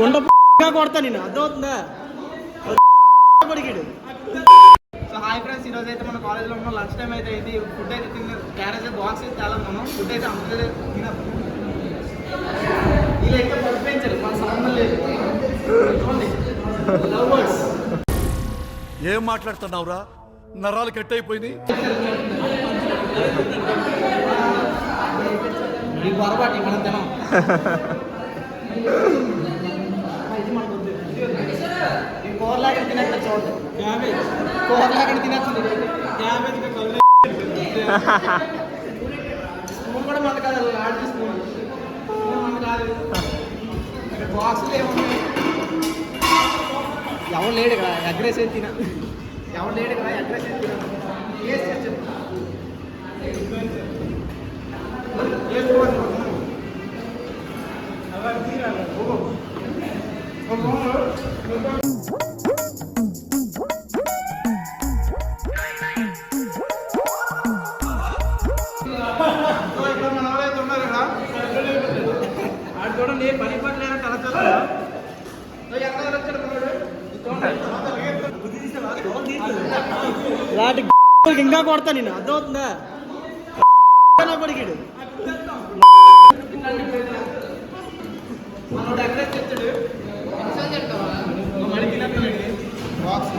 కొడతా నేను అర్థమవుతుందా. సో హాయ్ ఫ్రెండ్స్, ఈరోజు అయితే మన కాలేజ్లో ఉన్న లంచ్ టైం అయితే ఇది. ఫుడ్ అయితే తిన్న క్యారేజ్ బాక్స్ అయితే చాలా మనం ఫుడ్ అయితే అందరూ తిన్నాం. ఇలా అయితే పడిపోయించారు మన సంబంధం లేదు. చూడండి లవ్ బర్డ్స్. ఏం మాట్లాడుతున్నావురా, నరాలు కట్ అయిపోయింది. ఈ పొరపాటు మనం తినం. ఈ కూరలాగా తినేస్తా చూడండి. క్యాబేజ్ కూరలాగా తినేస్తుంది. క్యాబేజ్ స్పూన్ కూడా మన కాదు, లాంటి స్పూన్ మన కాదు. బాక్సులు ఏమున్నాయి? ఎవరు లేడు కదా అగ్రెస్ అయితే తిన. ఎవరు లేడు కదా అగ్రెస్ అయితే తిన. చూడండి పని పట్లేదా తలచదు. ఇలాంటి ఇంకా కొడతా నేను అర్థమవుతుందా. పడికాడు మనోడు అగ్రెస్ చెప్తాడు. బాక్స్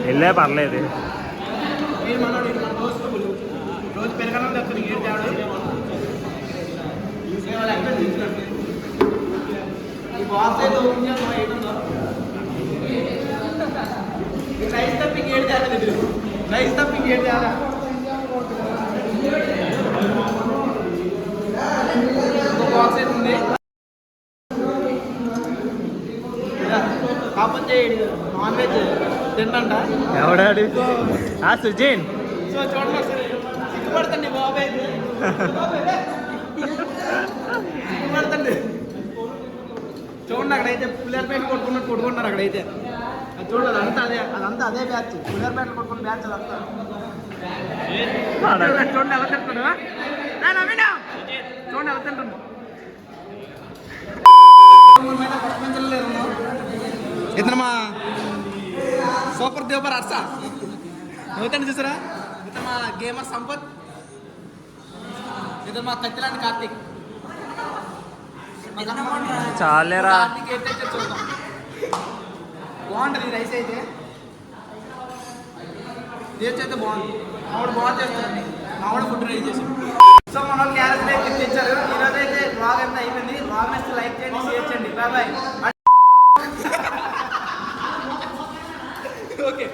వెళ్ళే పర్లేదు. మీరు మనోడు మన దోస్తులు రోజు పెరగడం చెప్తాడు. ఏం తేడు వాళ్ళు అగ్రెస్ ఇచ్చినట్టు. ఈ బాక్స్ ఏదో ఏంటో రైస్ తప్పింగ్ ఏడు తేడా. రైస్ తప్పింగ్ ఏడు తేడా. బాక్స్ అయితే ఉంది. కాకపోతే నాన్ వెజ్ తింటంట. ఎవడాడు? సుజీన్. సో చూడండి ఒకసారి సిగ్గుపడతండి బాబాయ్. సిగ్గుపడతండి. చూడండి అక్కడైతే పులిహోరపేట కొట్టుకున్నారు అక్కడైతే. అది చూడండి అదంతా అదే బ్యాచ్. పులిహోరపేట కొట్టుకున్న బ్యాచ్ అదంతా. చూడండి ఎలా తింటాడు. చూడండి ఎలా తింటాడు. ఇతను మా సూపర్ దేవర్ అర్స. నవ్వుతాను చూసారా. ఇతను మా గేమర్ సంపత్. ఇతను మా కత్తిలాంటి కార్తీక్. చాలేరా. కార్తీక్ ఏంటంటే చూద్దాం. బాగుంటుంది రైస్ అయితే. టేస్ట్ అయితే బాగుంది. మామిడి బాగా చేస్తుంది. మామిడి ఫుడ్ రెడీ చేసి. సో మన వాళ్ళు క్యారెట్ అయితే తెచ్చారు. ఈరోజు అయితే బ్లాగ్ అంతా అయిపోయింది. బ్లాగ్ నచ్చితే లైక్ చేయండి, షేర్ చేయండి. Bye bye. ఓకే.